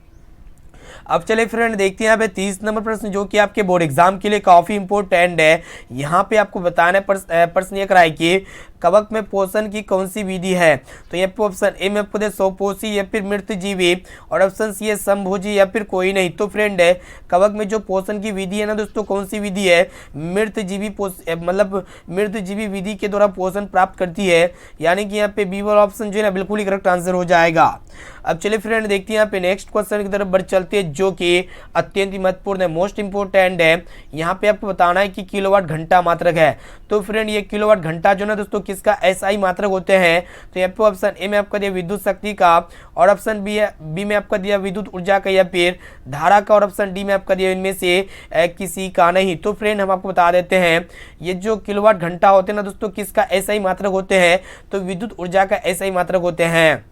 S1: अब चले फ्रेंड देखते हैं यहाँ पे 30 नंबर प्रश्न जो कि आपके बोर्ड एग्जाम के लिए काफी इंपॉर्टेंट है। यहाँ पे आपको बताना है प्रश्न ये कराए कि कवक में पोषण की कौन सी विधि है। तो यहाँ पे ऑप्शन ए में आपको दे स्वपोषी या फिर मृतजीवी, और ऑप्शन सी है समभोजी या फिर कोई नहीं। तो फ्रेंड है कवक में जो पोषण की विधि है ना दोस्तों कौन सी विधि है, मृतजीवी मतलब मृतजीवी विधि के द्वारा पोषण प्राप्त करती है। यानी कि यहाँ पे बी वाला ऑप्शन जो है ना बिल्कुल ही करेक्ट आंसर हो जाएगा। अब चलिए फ्रेंड देखते हैं यहाँ पे नेक्स्ट क्वेश्चन की तरफ बढ़ चलते हैं जो कि अत्यंत महत्वपूर्ण है, मोस्ट इंपोर्टेंट है। यहाँ पे आपको बताना है कि किलोवाट घंटा मात्रक है। तो फ्रेंड ये किलोवाट घंटा जो ना दोस्तों किसका एसआई मात्रक होते हैं। तो यहाँ पे ऑप्शन ए में आपका दिया विद्युत शक्ति का, और ऑप्शन बी में आपका दिया विद्युत ऊर्जा का या फिर धारा का, और ऑप्शन डी में आपका दिया इनमें से किसी का नहीं। तो फ्रेंड हम आपको बता देते हैं ये जो किलोवाट घंटा होते हैं ना दोस्तों किसका एसआई मात्रक होते हैं, तो विद्युत ऊर्जा का एसआई मात्रक होते हैं।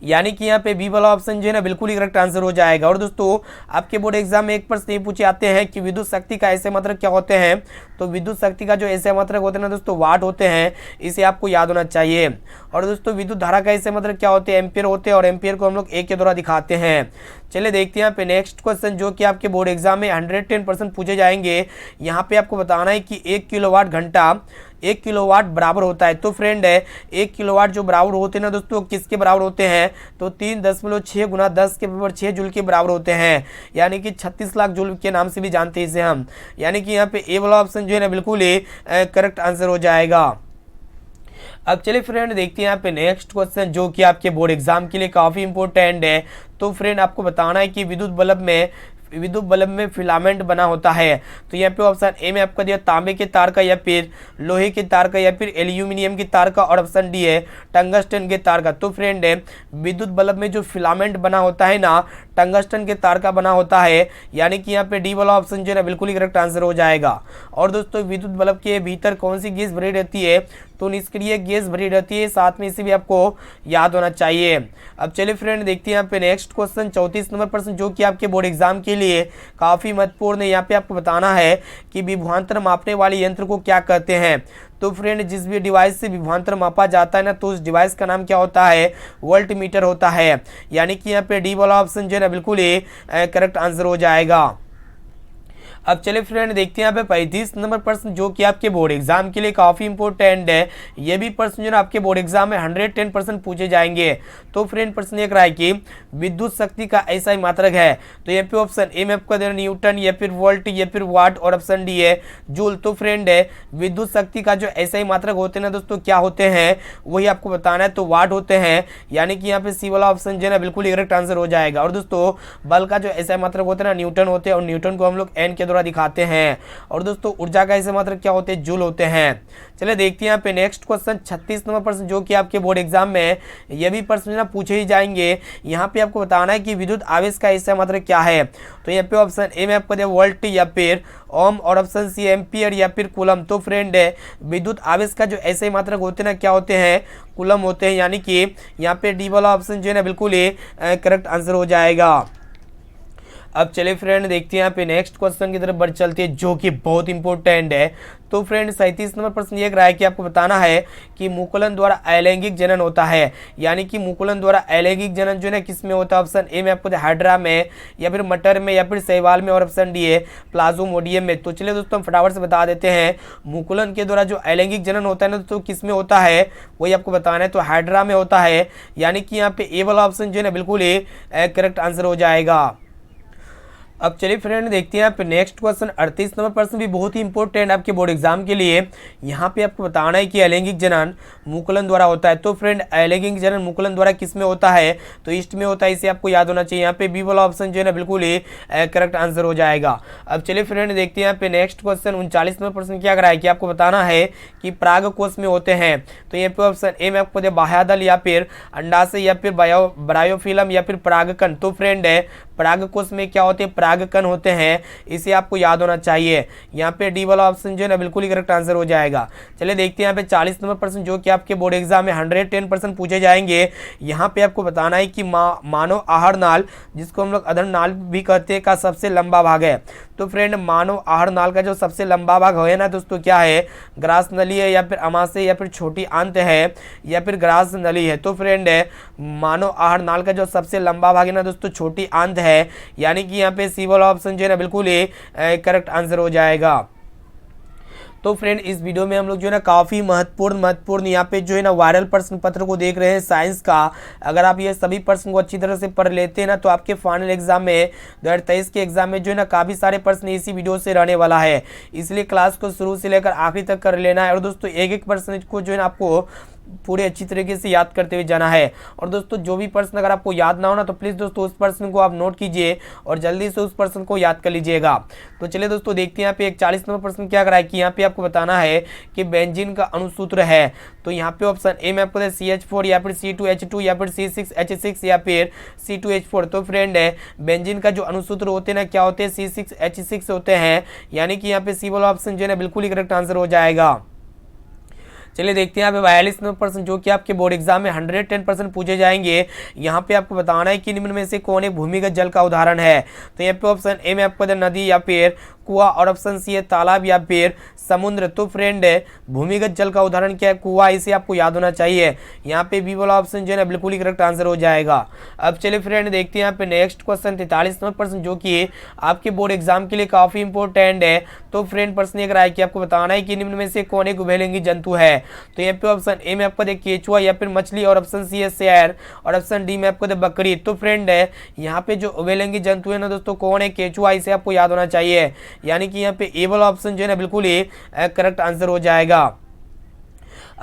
S1: यानी कि यहाँ पे बी वाला ऑप्शन जो है ना बिल्कुल ही करेक्ट आंसर हो जाएगा। और दोस्तों आपके बोर्ड एग्जाम में एक प्रश्न ये पूछे आते हैं कि विद्युत शक्ति का ऐसे मात्रक क्या होते हैं। तो विद्युत शक्ति का जो ऐसे मात्रक होते हैं ना दोस्तों वाट होते हैं, इसे आपको याद होना चाहिए। और दोस्तों विद्युत धारा का ऐसे मात्रक क्या होते हैं, एम्पियर होते हैं, और एम्पियर को हम लोग ए के द्वारा दिखाते हैं। चलिए देखते हैं यहाँ पे नेक्स्ट क्वेश्चन जो कि आपके बोर्ड एग्जाम में 110% पूछे जाएंगे। यहाँ पे आपको बताना है कि 1 किलोवाट घंटा 1 किलोवाट बराबर होता है। तो फ्रेंड है 1 किलोवाट जो बराबर होते हैं ना दोस्तों किसके बराबर होते हैं, तो 3.6 गुना 10 के पावर 6 जूल के बराबर होते हैं। यानी कि 36 लाख जूल के नाम से भी जानते हैं इसे हम। यानी कि यहाँ पे ए वाला ऑप्शन जो है ना बिल्कुल ही करेक्ट आंसर हो जाएगा। अब चलिए फ्रेंड देखते हैं यहाँ पे नेक्स्ट क्वेश्चन जो कि आपके बोर्ड एग्जाम के लिए काफी इंपॉर्टेंट है। तो फ्रेंड आपको बताना है कि विद्युत बल्ब में विद्युत बल्ब में फिलामेंट बना होता है? तो यहाँ पे ऑप्शन ए में आपका दिया तांबे के तार का, या फिर लोहे के तार का, या फिर एल्यूमिनियम के तार का, और ऑप्शन डी है टंगस्टन के तार का। तो फ्रेंड विद्युत बल्ब में जो फिलामेंट बना होता है ना, टंगस्टन के तार का बना होता है, यानी कि यहाँ पे डी वाला ऑप्शन जो है ना बिल्कुल ही करेक्ट आंसर हो जाएगा। और दोस्तों विद्युत बल्ब के भीतर कौन सी गैस भरी रहती है? तो निष्क्रिय गैस भरी रहती है, साथ में इसे भी आपको याद होना चाहिए। अब चलिए फ्रेंड देखते हैं यहाँ पे नेक्स्ट क्वेश्चन 34 नंबर प्रश्न, जो कि आपके बोर्ड एग्जाम के लिए काफी महत्वपूर्ण है। यहाँ पे आपको बताना है कि विभवांतर मापने वाले यंत्र को क्या कहते हैं? तो फ्रेंड जिस भी डिवाइस से विभवांतर मापा जाता है ना, तो उस डिवाइस का नाम क्या होता है? वोल्ट मीटर होता है, यानी कि यहाँ पे डी वाला ऑप्शन जो है ना बिल्कुल ही करेक्ट आंसर हो जाएगा। अब चलिए फ्रेंड देखते हैं यहाँ पे 35 नंबर प्रश्न, जो कि आपके बोर्ड एग्जाम के लिए काफी इंपॉर्टेंट है। ये भी प्रश्न जो है आपके बोर्ड एग्जाम में 110% पूछे जाएंगे। तो फ्रेंड प्रश्न एक रहा है कि विद्युत शक्ति का ऐसा ही मात्रक है? तो यहाँ पे ऑप्शन ए में आपका देना न्यूटन, या फिर वोल्ट, या फिर वाट, और ऑप्शन डी है जूल। तो फ्रेंड विद्युत शक्ति का जो ऐसा ही मात्रक होते हैं ना दोस्तों, क्या होते हैं वही आपको बताना है। तो वाट होते हैं, यानी कि यहाँ पे सी वाला ऑप्शन जो है ना बिल्कुल करेक्ट आंसर हो जाएगा। और दोस्तों बल का जो ऐसा मात्रक होता है ना, न्यूटन होते हैं, और न्यूटन को हम लोग एन के द्वारा दिखाते हैं। और दोस्तों ऊर्जा का ऐसे मात्रक क्या होते हैं? जूल होते हैं। चलिए देखते हैं यहाँ पे नेक्स्ट क्वेश्चन 36 नंबर प्रश्न, जो कि आपके बोर्ड एग्जाम में ये भी प्रश्न ना पूछे ही जाएंगे। यहाँ पे आपको बताना है कि विद्युत आवेश का ऐसा मात्रक क्या है? तो यहाँ पे ऑप्शन ए में आपको दिया वोल्ट, या फिर ओम, और ऑप्शन सी एम्पियर, या फिर कूलम। तो फ्रेंड विद्युत आवेश का जो ऐसे मात्रक होते हैं ना, क्या होते हैं? कूलम होते हैं, यानी कि यहाँ पे डी वाला ऑप्शन जो है ना बिल्कुल ही करेक्ट आंसर हो जाएगा। अब चलिए फ्रेंड देखते हैं यहाँ पे नेक्स्ट क्वेश्चन की तरफ बढ़ चलते हैं, जो कि बहुत इंपॉर्टेंट है। तो फ्रेंड 37 नंबर प्रश्न ये रहा है कि आपको बताना है कि मुकुलन द्वारा अलैंगिक जनन होता है, यानी कि मुकुलन द्वारा अलैंगिक जनन जो है ना किस में होता है? ऑप्शन ए में आपको हाइड्रा में, या फिर मटर में, या फिर शैवाल में, और ऑप्शन डी है प्लाज्मोडियम में। तो चलिए दोस्तों हम फटाफट से बता देते हैं, मुकुलन के द्वारा जो अलैंगिक जनन होता है ना दोस्तों, किस में होता है वही आपको बताना है। तो हाइड्रा में होता है, यानी कि यहाँ पे ए वाला ऑप्शन जो है ना बिल्कुल ही करेक्ट आंसर हो जाएगा। अब चलिए फ्रेंड देखते हैं यहाँ पे नेक्स्ट क्वेश्चन 38 नंबर प्रश्न भी बहुत ही इंपॉर्टेंट आपके बोर्ड एग्जाम के लिए। यहाँ पे आपको बताना है कि अलैंगिक जनन मुकुलन द्वारा होता है। तो फ्रेंड अलैंगिक जनन मुकुलन द्वारा किस में होता है? तो ईस्ट में होता है, इसे आपको याद होना चाहिए। यहाँ पे बी वाला ऑप्शन जो है ना बिल्कुल ही करेक्ट आंसर हो जाएगा। अब चलिए फ्रेंड देखते हैं यहाँ पे नेक्स्ट क्वेश्चन 39 नंबर प्रश्न क्या कराया कि आपको बताना है कि पराग कोष में होते हैं। तो यहाँ पे ऑप्शन ए में आपको बाह्यदल, या फिर अंडाशय, या फिर ब्रायोफिलम, या फिर परागकण। तो फ्रेंड पराग कोष में क्या होते हैं? परागकण होते हैं, इसे आपको याद होना चाहिए। यहाँ पे डी वाला ऑप्शन जो है ना बिल्कुल ही करेक्ट आंसर हो जाएगा। चलिए देखते हैं यहाँ पे 40 नंबर प्रश्न, जो कि आपके बोर्ड एग्जाम में 110% पूछे जाएंगे। यहाँ पे आपको बताना है कि मानव आहार नाल, जिसको हम लोग अधर नाल भी कहते हैं, का सबसे लंबा भाग है। तो फ्रेंड मानव आहार नाल का जो सबसे लंबा भाग है ना दोस्तों, क्या है? ग्रास नली है, या फिर अमाशय, या फिर छोटी आंत है, या फिर ग्रास नली है। तो फ्रेंड मानव आहार नाल का जो सबसे लंबा भाग है ना दोस्तों, छोटी आंत है, यानी कि यहाँ पे सी वाला ऑप्शन जो है ना बिल्कुल ही करेक्ट आंसर हो जाएगा। तो फ्रेंड इस वीडियो में हम लोग जो है ना काफ़ी महत्वपूर्ण यहाँ पे जो है ना वायरल प्रश्न पत्र को देख रहे हैं साइंस का। अगर आप ये सभी प्रश्न को अच्छी तरह से पढ़ लेते हैं ना, तो आपके फाइनल एग्जाम में 2023 के एग्जाम में जो है ना काफ़ी सारे प्रश्न इसी वीडियो से रहने वाला है। इसलिए क्लास को शुरू से लेकर आखिरी तक कर लेना है। और दोस्तों एक एक प्रश्न को जो है ना आपको पूरे अच्छी तरीके से याद करते हुए जाना है। और दोस्तों जो भी प्रश्न अगर आपको याद ना हो ना, तो प्लीज़ दोस्तों उस प्रश्न को आप नोट कीजिए और जल्दी से उस प्रश्न को याद कर लीजिएगा। तो चलिए दोस्तों देखते हैं यहाँ पे 41 नंबर प्रश्न क्या कराया कि यहाँ पे आपको बताना है कि बेंजीन का अणुसूत्र है। तो यहाँ पे ऑप्शन ए में आपको CH4, या फिर C2H2, या फिर C6H6, या फिर C2H4। तो फ्रेंड बेंजीन का जो अणुसूत्र होते हैं ना, क्या होते हैं? C6H6 होते हैं, यानी कि यहाँ पे सी वाला ऑप्शन जो है ना बिल्कुल ही करेक्ट आंसर हो जाएगा। चलिए देखते हैं यहाँ पे 42 नंबर प्रश्न, जो कि आपके बोर्ड एग्जाम में 110% पूछे जाएंगे। यहाँ पे आपको बताना है कि निम्न में से कौन एक भूमिगत जल का उदाहरण है। तो यहाँ पे ऑप्शन ए में आपको नदी, या फिर कुआं, और ऑप्शन सी है तालाब, या फिर समुद्र। तो फ्रेंड भूमिगत जल का उदाहरण क्या है? कुआं, इसे आपको याद होना चाहिए। यहाँ पे बी वाला ऑप्शन जो है ना बिल्कुल ही करेक्ट आंसर हो जाएगा। अब चलिए फ्रेंड देखते हैं यहाँ पे नेक्स्ट क्वेश्चन 43 नंबर प्रश्न, जो कि आपके बोर्ड एग्जाम के लिए काफी इंपॉर्टेंट है। तो फ्रेंड प्रश्न एक रहा है कि आपको बताना है कि निम्न में से कौन एक उभयलिंगी जंतु है। तो यहाँ पे ऑप्शन ए में आपको केचुआ, या फिर मछली, और ऑप्शन सी है शेर, और ऑप्शन डी में आपको बकरी। तो फ्रेंड यहाँ पे जो उभयलिंगी जंतु है ना दोस्तों, कौन है? केचुआ, इसे आपको याद होना चाहिए। यानी कि यहाँ पे ए वाला ऑप्शन जो है ना बिल्कुल ही करेक्ट आंसर हो जाएगा।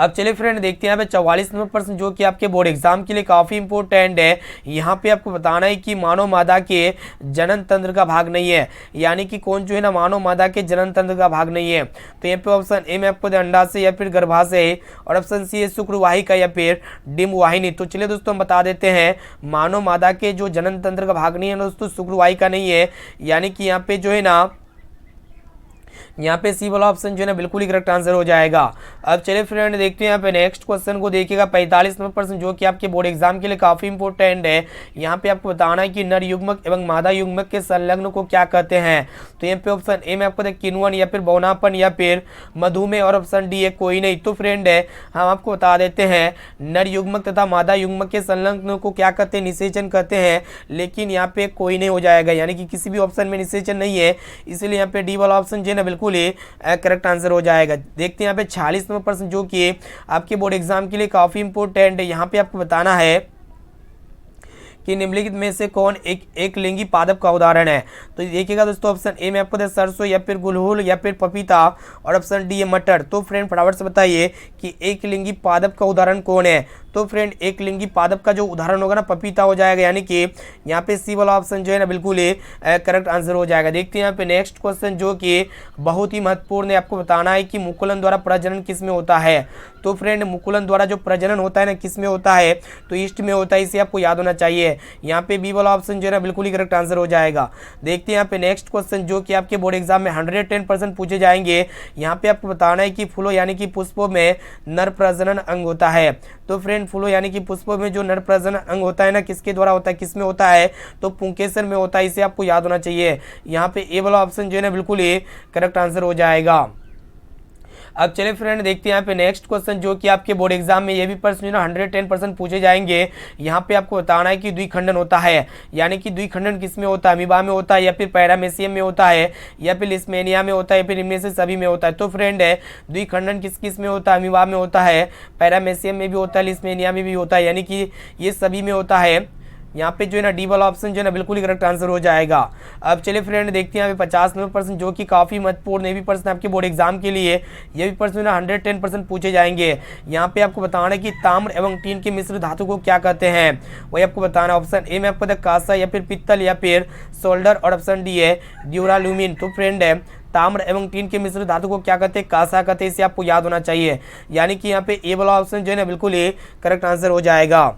S1: अब चलिए फ्रेंड देखते हैं यहाँ पे 44 नंबर प्रश्न जो कि आपके बोर्ड एग्जाम के लिए काफी इंपॉर्टेंट है। यहाँ पे आपको बताना है कि मानव मादा के जनन तंत्र का भाग नहीं है, यानी कि कौन जो है ना मानव मादा के जनन तंत्र का भाग नहीं है। तो यहाँ पे ऑप्शन ए में आपको अंडाशय या फिर गर्भाशय, और ऑप्शन सी है शुक्रवाहिका या फिर डिंब वाहिनी। तो चलिए दोस्तों हम बता देते हैं, मानव मादा के जो जनन तंत्र का भाग नहीं है दोस्तों शुक्रवाहिका नहीं है, यानी कि यहाँ पे जो है ना यहाँ पे सी वाला ऑप्शन जो है ना बिल्कुल ही करेक्ट आंसर हो जाएगा। अब चलिए फ्रेंड देखते हैं यहाँ पे नेक्स्ट क्वेश्चन को देखिएगा 45 नंबर प्रश्न जो कि आपके बोर्ड एग्जाम के लिए काफी इंपॉर्टेंट है। यहाँ पे आपको बताना है कि नर युग्मक एवं मादा युग्मक के संलग्न को क्या कहते हैं। तो यहाँ पे ऑप्शन ए में आपको किण्वन या फिर बौनापन या फिर मधुमेह, और ऑप्शन डी है कोई नहीं। तो फ्रेंड है हम आपको बता देते हैं नर युग्मक तथा मादा युग्मक के संलग्न को क्या कहते हैं, निषेचन कहते हैं, लेकिन यहाँ पे कोई नहीं हो जाएगा, यानी कि किसी भी ऑप्शन में निषेचन नहीं है, इसलिए यहाँ पे डी वाला ऑप्शन जो है ना बिल्कुल करेक्ट आंसर हो जाएगा। देखते हैं यहाँ पे 46 नंबर प्रश्न जो कि आपके बोर्ड एग्जाम के लिए काफी इंपॉर्टेंट है। यहाँ पे आपको बताना है कि निम्नलिखित में से कौन एक लिंगी पादप का उदाहरण है। तो देखिएगा दोस्तों ऑप्शन ए में आपको सरसों या फिर गुलहुल या फिर पपीता, और ऑप्शन डी है मटर। तो फ्रेंड फटाफट से बताइए कि एक लिंगी पादप का उदाहरण कौन है। तो फ्रेंड एक लिंगी पादप का जो उदाहरण होगा ना पपीता हो जाएगा, यानी कि यहाँ पे सी वाला ऑप्शन जो है ना बिल्कुल ही करेक्ट आंसर हो जाएगा। देखते हैं यहाँ पे नेक्स्ट क्वेश्चन जो कि बहुत ही महत्वपूर्ण है। आपको बताना है कि मुकुलन द्वारा प्रजनन किस में होता है। तो फ्रेंड मुकुलन द्वारा जो प्रजनन होता है ना किस में होता है, तो ईस्ट में होता है, इसे आपको याद होना चाहिए। यहाँ पे बी वाला ऑप्शन जो है ना बिल्कुल ही करेक्ट आंसर हो जाएगा। देखते हैं यहाँ पे नेक्स्ट क्वेश्चन जो कि आपके बोर्ड एग्जाम में 110% पूछे जाएंगे। यहाँ पे आपको बताना है कि फूलों यानी कि पुष्पों में नर प्रजनन अंग होता है। तो फ्रेंड फूलों यानी कि पुष्पों में जो नर प्रजनन अंग होता है ना किसके द्वारा होता है, किस में होता है, तो पुंकेसर में होता है, इसे आपको याद होना चाहिए। यहाँ पे ए वाला ऑप्शन जो है ना बिल्कुल ही करेक्ट आंसर हो जाएगा। अब चलिए फ्रेंड देखते हैं यहाँ पे नेक्स्ट क्वेश्चन जो कि आपके बोर्ड एग्जाम में ये भी प्रश्न जो ना 110% पूछे जाएंगे। यहाँ पे आपको बताना है कि द्विखंडन होता है, यानी कि द्विखंडन किस में होता है, अमीबा में होता है या फिर पैरामेसियम में होता है या फिर लिस्मेनिया में होता है या फिर इनमें से सभी में होता है। तो फ्रेंड है द्विखंडन किस किस में होता है, अमीबा में होता है, पैरामेसियम में भी होता है, लिस्मेनिया में भी होता है, यानी कि ये सभी में होता है। यहाँ पे जो है ना डी वाला ऑप्शन जो है ना बिल्कुल ही करेक्ट आंसर हो जाएगा। अब चलिए फ्रेंड देखते हैं यहाँ पे 50 नंबर प्रश्न जो कि काफी महत्वपूर्ण है भी प्रश्न आपके बोर्ड एग्जाम के लिए। ये भी प्रश्न 110% पूछे जाएंगे। यहाँ पे आपको बताना है कि ताम्र एवं टीन के मिश्र धातु को क्या कहते हैं, वही आपको बताना। ऑप्शन ए में आपको कांसा या फिर पित्तल या फिर सोल्डर, और ऑप्शन डी है ड्यूराल्यूमिन। तो फ्रेंड है ताम्र एवं टीन के मिश्र धातु को क्या कहते हैं, कांसा कहते हैं, इसे आपको याद होना चाहिए। यानी कि यहाँ पे ए वाला ऑप्शन जो है ना बिल्कुल ही करेक्ट आंसर हो जाएगा।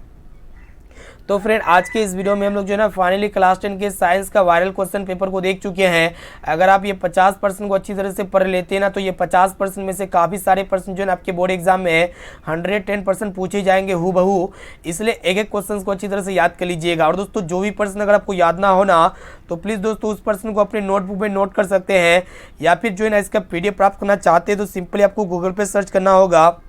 S1: तो फ्रेंड आज के इस वीडियो में हम लोग जो है ना फाइनली क्लास 10 के साइंस का वायरल क्वेश्चन पेपर को देख चुके हैं। अगर आप ये 50% को अच्छी तरह से पढ़ लेते हैं ना, तो ये 50% में से काफ़ी सारे प्रश्न जो है ना आपके बोर्ड एग्जाम में 110% पूछे जाएंगे हूबहू। इसलिए एक एक क्वेश्चन को अच्छी तरह से याद कर लीजिएगा। और दोस्तों जो भी प्रश्न अगर आपको याद ना हो ना, तो प्लीज़ दोस्तों उस प्रश्न को अपने नोटबुक में नोट कर सकते हैं, या फिर जो है ना इसका PDF प्राप्त करना चाहते हैं तो सिंपली आपको गूगल पर सर्च करना होगा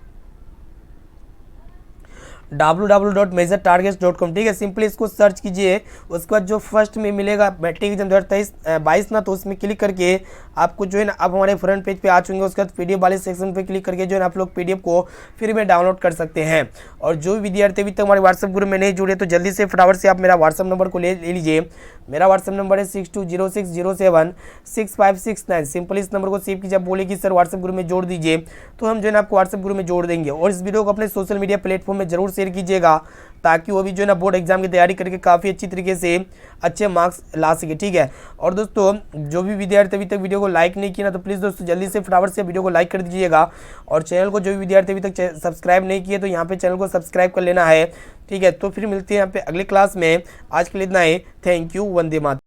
S1: www.measuretargets.com। ठीक है, सिंपली इसको सर्च कीजिए। उसके बाद जो फर्स्ट में मिलेगा मैट्रिक एग्जाम 2023-22 ना, तो उसमें क्लिक करके आपको जो है ना आप हमारे फ्रंट पेज पे आ चुके हैं। उसके बाद PDF वाले सेक्शन पे क्लिक करके जो है ना आप लोग PDF को फ्री में डाउनलोड कर सकते हैं। और जो भी विद्यार्थी अभी तक हमारे व्हाट्सएप ग्रुप में नहीं जुड़े तो जल्दी से फटाफट से आप मेरा व्हाट्सएप नंबर को ले लीजिए। मेरा व्हाट्सएप नंबर है 6206076569। सिंपली इस नंबर को सेव कीजिए। बोले कि सर व्हाट्सएप ग्रुप में जोड़ दीजिए, तो हम जो है ना आपको व्हाट्सएप ग्रुप में जोड़ देंगे। और इस वीडियो को अपने सोशल मीडिया प्लेटफॉर्म में जरूर शेयर कीजिएगा, ताकि वो भी जो है ना बोर्ड एग्जाम की तैयारी करके काफ़ी अच्छी तरीके से अच्छे मार्क्स ला सके। ठीक है, और दोस्तों जो भी विद्यार्थी अभी तक वीडियो को लाइक नहीं किया ना, तो प्लीज़ दोस्तों जल्दी से फटाफट से वीडियो को लाइक कर दीजिएगा। और चैनल को जो भी विद्यार्थी अभी तक सब्सक्राइब नहीं किए तो यहाँ पे चैनल को सब्सक्राइब कर लेना है। ठीक है, तो फिर मिलते हैं यहाँ पे अगले क्लास में। आज के लिए इतना ही। Thank you. वंदे मातरम।